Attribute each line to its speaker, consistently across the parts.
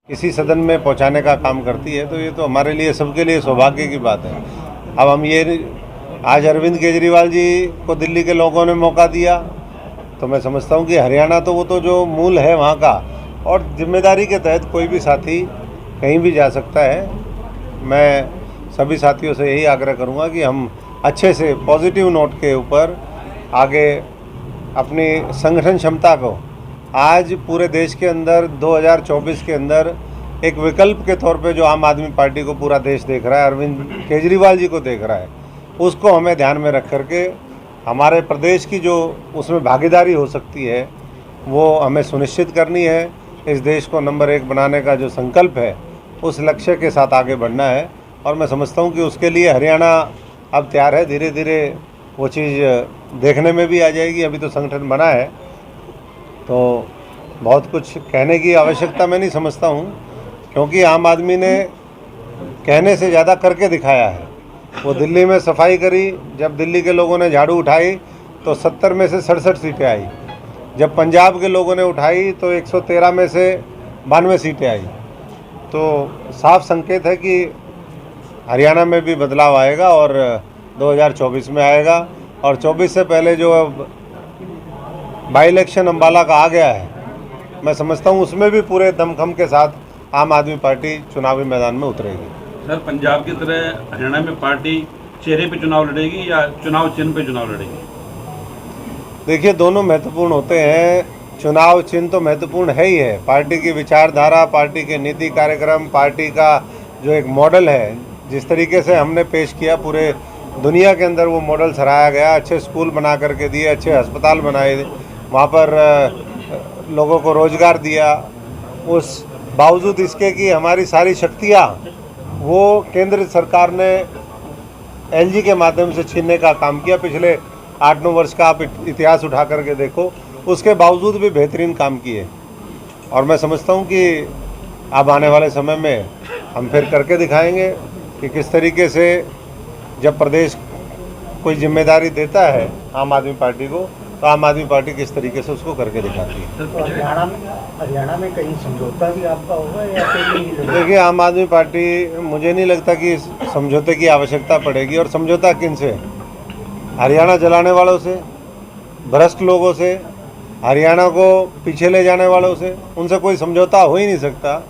Speaker 1: किसी सदन में पहुंचाने का काम करती है, तो ये तो हमारे लिए सबके लिए सौभाग्य की बात है। अब हम ये आज अरविंद केजरीवाल जी को दिल्ली के लोगों ने मौका दिया, तो मैं समझता हूँ कि हरियाणा तो वो तो जो मूल है वहाँ का, और जिम्मेदारी के तहत कोई भी साथी कहीं भी जा सकता है। मैं सभी साथियों से यही आग्रह करूँगा कि हम अच्छे से पॉजिटिव नोट के ऊपर आगे अपनी संगठन क्षमता को आज पूरे देश के अंदर 2024 के अंदर एक विकल्प के तौर पे जो आम आदमी पार्टी को पूरा देश देख रहा है, अरविंद केजरीवाल जी को देख रहा है, उसको हमें ध्यान में रख करके हमारे प्रदेश की जो उसमें भागीदारी हो सकती है वो हमें सुनिश्चित करनी है। इस देश को नंबर 1 बनाने का जो संकल्प है उस लक्ष्य के साथ आगे बढ़ना है, और मैं समझता हूँ कि उसके लिए हरियाणा अब तैयार है। धीरे धीरे वो चीज़ देखने में भी आ जाएगी। अभी तो संगठन बना है, तो बहुत कुछ कहने की आवश्यकता मैं नहीं समझता हूँ, क्योंकि आम आदमी ने कहने से ज़्यादा करके दिखाया है। वो दिल्ली में सफाई करी, जब दिल्ली के लोगों ने झाड़ू उठाई तो 70 में से 67 सीटें आई। जब पंजाब के लोगों ने उठाई तो 113 में से 92 सीटें आई। तो साफ संकेत है कि हरियाणा में भी बदलाव आएगा और 2024 में आएगा। और 24 से पहले जो अब बाई इलेक्शन अम्बाला का आ गया है, मैं समझता हूँ उसमें भी पूरे दमखम के साथ आम आदमी पार्टी चुनावी मैदान में उतरेगी।
Speaker 2: सर, पंजाब की तरह हरियाणा में पार्टी चेहरे पे चुनाव लड़ेगी या चुनाव चिन्ह पे चुनाव लड़ेगी?
Speaker 1: देखिए, दोनों महत्वपूर्ण होते हैं। चुनाव चिन्ह तो महत्वपूर्ण है ही है। पार्टी की विचारधारा, पार्टी के नीति कार्यक्रम, पार्टी का जो एक मॉडल है, जिस तरीके से हमने पेश किया पूरे दुनिया के अंदर वो मॉडल सराहा गया। अच्छे स्कूल बना करके दिए, अच्छे अस्पताल बनाए, वहाँ पर लोगों को रोज़गार दिया। उस बावजूद इसके कि हमारी सारी शक्तियाँ वो केंद्र सरकार ने एलजी के माध्यम से छीनने का काम किया। पिछले 8-9 वर्ष का आप इतिहास उठा करके देखो, उसके बावजूद भी बेहतरीन काम किए। और मैं समझता हूँ कि अब आने वाले समय में हम फिर करके दिखाएंगे कि किस तरीके से जब प्रदेश कोई जिम्मेदारी देता है आम आदमी पार्टी को, तो आम आदमी पार्टी किस तरीके से उसको करके दिखाती है।
Speaker 3: हरियाणा में कहीं समझौता भी आपका होगा या फिर?
Speaker 1: देखिए, आम आदमी पार्टी, मुझे नहीं लगता कि समझौते की आवश्यकता पड़ेगी। और समझौता किन से? हरियाणा जलाने वालों से, भ्रष्ट लोगों से, हरियाणा को पीछे ले जाने वालों से, उनसे कोई समझौता हो ही नहीं सकता।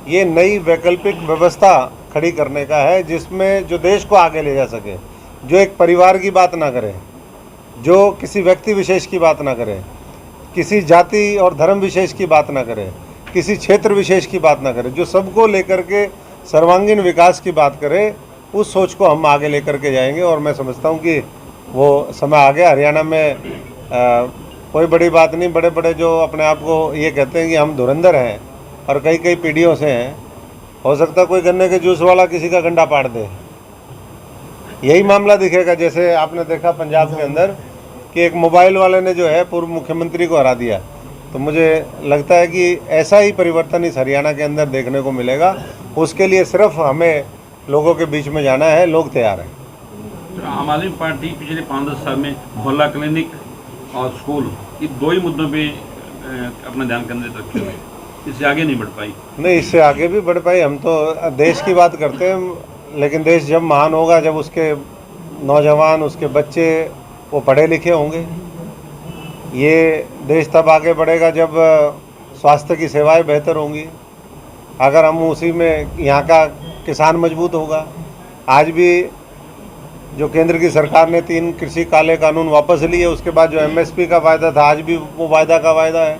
Speaker 1: ये नई वैकल्पिक व्यवस्था खड़ी करने का है, जिसमें जो देश को आगे ले जा सके, जो एक परिवार की बात ना करे, जो किसी व्यक्ति विशेष की बात ना करे, किसी जाति और धर्म विशेष की बात ना करे, किसी क्षेत्र विशेष की बात ना करे, जो सबको लेकर के सर्वांगीण विकास की बात करे, उस सोच को हम आगे लेकर के जाएंगे। और मैं समझता हूँ कि वो समय आ गया। हरियाणा में कोई बड़ी बात नहीं। बड़े बड़े जो अपने आप को ये कहते हैं कि हम धुरंधर हैं और कई कई पीढ़ियों से हैं, हो सकता है कोई गन्ने के जूस वाला किसी का गंडा पाड़ दे। यही मामला दिखेगा, जैसे आपने देखा पंजाब के अंदर कि एक मोबाइल वाले ने जो है पूर्व मुख्यमंत्री को हरा दिया। तो मुझे लगता है कि ऐसा ही परिवर्तन इस हरियाणा के अंदर देखने को मिलेगा। उसके लिए सिर्फ हमें लोगों के बीच में जाना है, लोग तैयार हैं।
Speaker 2: आम आदमी पार्टी पिछले 5-10 साल में मोहल्ला क्लिनिक और स्कूल, ये 2 ही मुद्दों पे अपना ध्यान केंद्रित रखे हुए, इससे आगे नहीं बढ़ पाई।
Speaker 1: नहीं, इससे आगे भी बढ़ पाई। हम तो देश की बात करते हैं, लेकिन देश जब महान होगा जब उसके नौजवान, उसके बच्चे वो पढ़े लिखे होंगे। ये देश तब आगे बढ़ेगा जब स्वास्थ्य की सेवाएं बेहतर होंगी, अगर हम उसी में यहाँ का किसान मजबूत होगा। आज भी जो केंद्र की सरकार ने 3 कृषि काले कानून वापस लिए, उसके बाद जो एमएसपी का वायदा था, आज भी वो वायदा का वायदा है।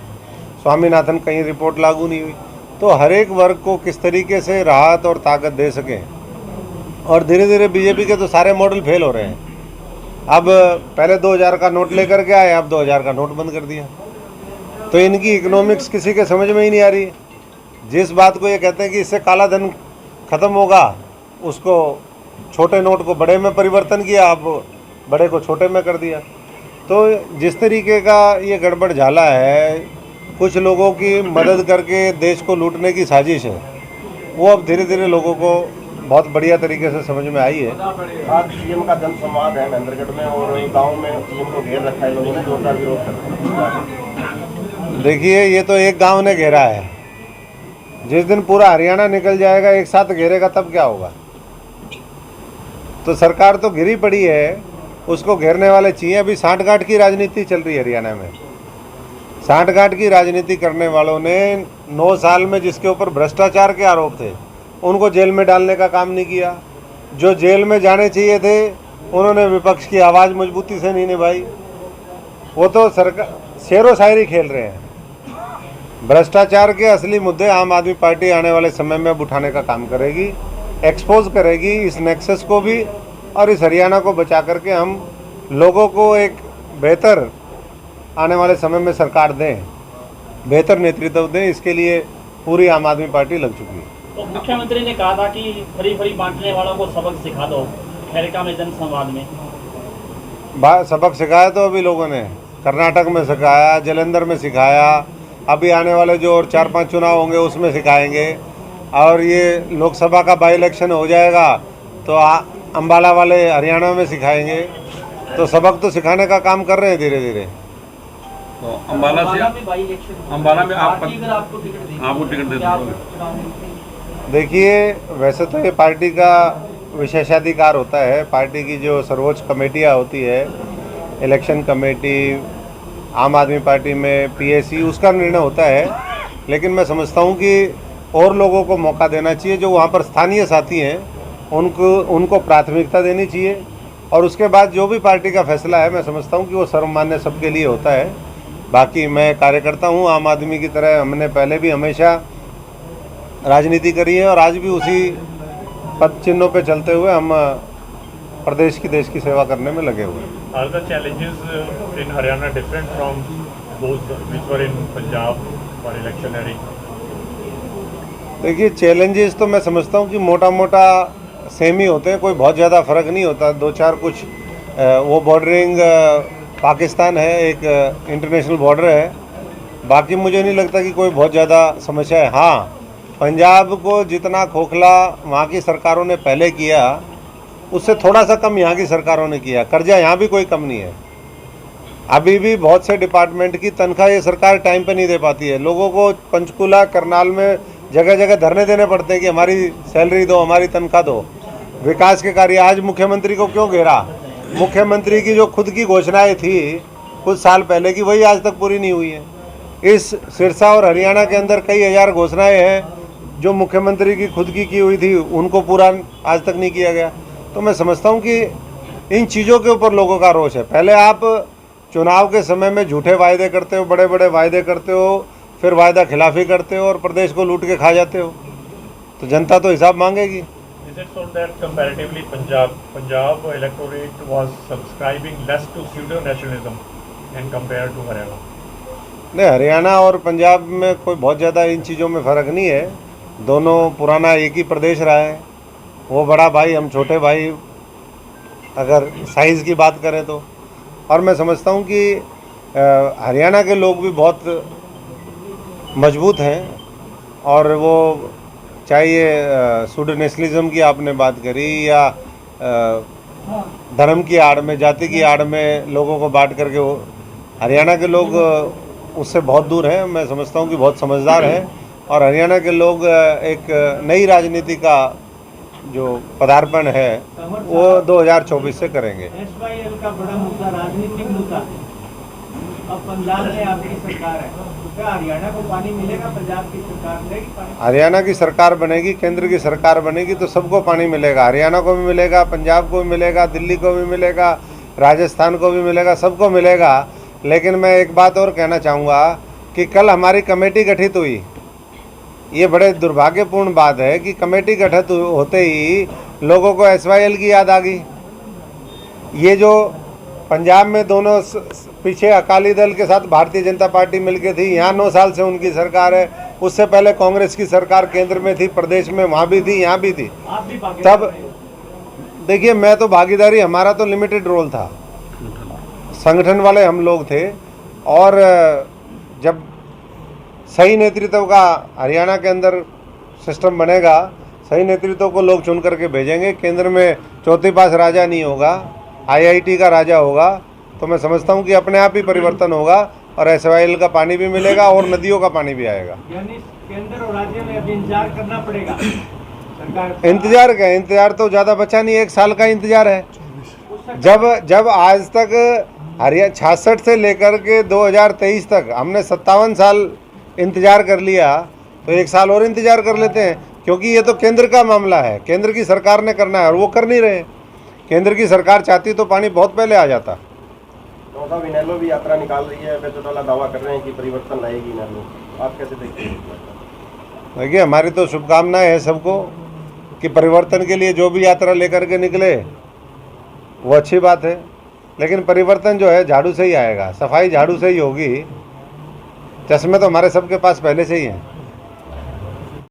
Speaker 1: स्वामीनाथन कहीं रिपोर्ट लागू नहीं हुई। तो हर एक वर्ग को किस तरीके से राहत और ताकत दे सकें। और धीरे धीरे बीजेपी के तो सारे मॉडल फेल हो रहे हैं। अब पहले 2000 का नोट लेकर के आए, अब 2000 का नोट बंद कर दिया। तो इनकी इकोनॉमिक्स किसी के समझ में ही नहीं आ रही। जिस बात को ये कहते हैं कि इससे काला धन खत्म होगा, उसको छोटे नोट को बड़े में परिवर्तन किया, अब बड़े को छोटे में कर दिया। तो जिस तरीके का ये गड़बड़ झाला है, कुछ लोगों की मदद करके देश को लूटने की साजिश है, वो अब धीरे धीरे लोगों को बहुत बढ़िया तरीके से समझ में आई है।
Speaker 3: आज सीएम का जनसंवाद है महेंद्रगढ़ में और गांव में सीएम को घेर रखा है लोगों ने, जोरदार विरोध कर रहे हैं।
Speaker 1: देखिए, ये तो एक गांव ने घेरा है, जिस दिन पूरा हरियाणा निकल जाएगा एक साथ घेरेगा तब क्या होगा। तो सरकार तो घिरी पड़ी है, उसको घेरने वाले चाहिए। अभी सांठगांठ की राजनीति चल रही है हरियाणा में। सांठगांठ की राजनीति करने वालों ने 9 साल में जिसके ऊपर भ्रष्टाचार के आरोप थे उनको जेल में डालने का काम नहीं किया। जो जेल में जाने चाहिए थे उन्होंने विपक्ष की आवाज़ मजबूती से नहीं निभाई। वो तो सरकार शेरो शायरी खेल रहे हैं। भ्रष्टाचार के असली मुद्दे आम आदमी पार्टी आने वाले समय में अब उठाने का काम करेगी, एक्सपोज करेगी इस नेक्सस को भी, और इस हरियाणा को बचा करके हम लोगों को एक बेहतर आने वाले समय में सरकार दें, बेहतर नेतृत्व दें। इसके लिए पूरी आम आदमी पार्टी लग चुकी है।
Speaker 4: तो मुख्यमंत्री ने कहा था कि फ्री फ्री बांटने वालों को सबक सिखा दो, खैरिका में जनसंवाद में
Speaker 1: सबक सिखाया तो अभी लोगों ने कर्नाटक में सिखाया, जालंधर में सिखाया, अभी आने वाले जो और 4-5 चुनाव होंगे उसमें सिखाएंगे, और ये लोकसभा का बाई इलेक्शन हो जाएगा तो अम्बाला वाले हरियाणा में सिखाएंगे। तो सबक तो सिखाने का काम कर रहे हैं धीरे धीरे।
Speaker 2: तो अम्बाला में आपको टिकट दे दोगे?
Speaker 1: देखिए, वैसे तो ये पार्टी का विशेषाधिकार होता है। पार्टी की जो सर्वोच्च कमेटियाँ होती है, इलेक्शन कमेटी, आम आदमी पार्टी में पीएसी, उसका निर्णय होता है। लेकिन मैं समझता हूँ कि और लोगों को मौका देना चाहिए। जो वहाँ पर स्थानीय साथी हैं उनको प्राथमिकता देनी चाहिए, और उसके बाद जो भी पार्टी का फैसला है मैं समझता हूँ कि वो सर्वमान्य सबके लिए होता है। बाकी मैं कार्यकर्ता हूँ आम आदमी की तरह, हमने पहले भी हमेशा राजनीति करी है और आज भी उसी पद चिन्हों पे चलते हुए हम प्रदेश की, देश की सेवा करने में लगे हुए हैं।
Speaker 5: Are the challenges in Haryana different from those which were in Punjab for electioneering?
Speaker 1: देखिए, चैलेंजेस तो मैं समझता हूँ कि मोटा मोटा सेम ही होते हैं, कोई बहुत ज़्यादा फ़र्क नहीं होता। 2-4 कुछ वो बॉर्डरिंग पाकिस्तान है, एक इंटरनेशनल बॉर्डर है, बाकी मुझे नहीं लगता कि कोई बहुत ज़्यादा समस्या है। हाँ, पंजाब को जितना खोखला वहाँ की सरकारों ने पहले किया उससे थोड़ा सा कम यहाँ की सरकारों ने किया। कर्जा यहाँ भी कोई कम नहीं है। अभी भी बहुत से डिपार्टमेंट की तनख्वाह ये सरकार टाइम पे नहीं दे पाती है। लोगों को पंचकूला, करनाल में जगह जगह धरने देने पड़ते हैं कि हमारी सैलरी दो, हमारी तनख्वाह दो। विकास के कार्य आज मुख्यमंत्री को क्यों घेरा? मुख्यमंत्री की जो खुद की घोषणाएं थी कुछ साल पहले की, वही आज तक पूरी नहीं हुई है। इस सिरसा और हरियाणा के अंदर कई हज़ार घोषणाएं हैं जो मुख्यमंत्री की खुद की हुई थी, उनको पूरा आज तक नहीं किया गया। तो मैं समझता हूँ कि इन चीज़ों के ऊपर लोगों का रोष है। पहले आप चुनाव के समय में झूठे वायदे करते हो, बड़े बड़े वायदे करते हो, फिर वायदा खिलाफी करते हो और प्रदेश को लूट के खा जाते हो, तो जनता तो हिसाब मांगेगी।
Speaker 5: Is it so that comparatively Punjab electorate was subscribing less to pseudo nationalism and compared to Haryana?
Speaker 1: नहीं, हरियाणा और पंजाब में कोई बहुत ज़्यादा इन चीज़ों में फ़र्क नहीं है। दोनों पुराना एक ही प्रदेश रहा है। वो बड़ा भाई, हम छोटे भाई, अगर साइज़ की बात करें तो। और मैं समझता हूँ कि हरियाणा के लोग भी बहुत मजबूत हैं, और वो चाहे ये सूडो नेशनलिज्म की आपने बात करी या धर्म की आड़ में, जाति की आड़ में लोगों को बांट करके, वो हरियाणा के लोग उससे बहुत दूर हैं। मैं समझता हूँ कि बहुत समझदार हैं, और हरियाणा के लोग एक नई राजनीति का जो पदार्पण है वो 2024 से करेंगे।
Speaker 6: एसवाईएल का बड़ा मुद्दा, राजनीतिक मुद्दा, अब पंजाब में आपकी सरकार है, तो क्या हरियाणा को पानी मिलेगा? पंजाब की सरकार मिलेगी पानी?
Speaker 1: हरियाणा की सरकार बनेगी, केंद्र की सरकार बनेगी तो सबको पानी मिलेगा। हरियाणा को भी मिलेगा, पंजाब को भी मिलेगा, दिल्ली को भी मिलेगा, राजस्थान को भी मिलेगा, सबको मिलेगा। लेकिन मैं एक बात और कहना चाहूँगा कि कल हमारी कमेटी गठित हुई। ये बड़े दुर्भाग्यपूर्ण बात है कि कमेटी गठित होते ही लोगों को एसवाईएल की याद आ गई। ये जो पंजाब में दोनों पीछे अकाली दल के साथ भारतीय जनता पार्टी मिलके थी, यहाँ 9 साल से उनकी सरकार है। उससे पहले कांग्रेस की सरकार केंद्र में थी, प्रदेश में वहाँ भी थी, यहाँ भी थी।
Speaker 6: आप भी
Speaker 1: तब देखिए, मैं तो भागीदारी, हमारा तो लिमिटेड रोल था, संगठन वाले हम लोग थे। और जब सही नेतृत्व का हरियाणा के अंदर सिस्टम बनेगा, सही नेतृत्व को लोग चुन करके भेजेंगे। केंद्र में चौथी पास राजा नहीं होगा, आईआईटी का राजा होगा। तो मैं समझता हूँ कि अपने आप ही परिवर्तन होगा। और SYL का पानी भी मिलेगा और नदियों का पानी भी आएगा।
Speaker 6: यानी केंद्र और राज्य में अभी इंतजार करना पड़ेगा सरकार को।
Speaker 1: इंतजार क्या, इंतजार तो ज़्यादा बचा नहीं, 1 साल का इंतजार है। जब आज तक हरियाणा 66 से लेकर के 2023 तक हमने 57 साल इंतजार कर लिया, तो 1 साल और इंतजार कर लेते हैं, क्योंकि ये तो केंद्र का मामला है, केंद्र की सरकार ने करना है और वो कर नहीं रहे। केंद्र की सरकार चाहती तो पानी बहुत पहले आ जाता।
Speaker 3: तो साहब इनेलो भी यात्रा निकाल रही है, बेचौटाला दावा कर रहे हैं कि परिवर्तन लाएगी इनेलो, आप कैसे देखते हैं?
Speaker 1: देखिए, हमारी तो शुभकामनाएं हैं सबको कि परिवर्तन के लिए जो भी यात्रा लेकर के निकले वो अच्छी बात है, लेकिन परिवर्तन जो है झाड़ू से ही आएगा, सफाई झाड़ू से ही होगी। चश्मे तो हमारे सबके पास पहले से ही हैं।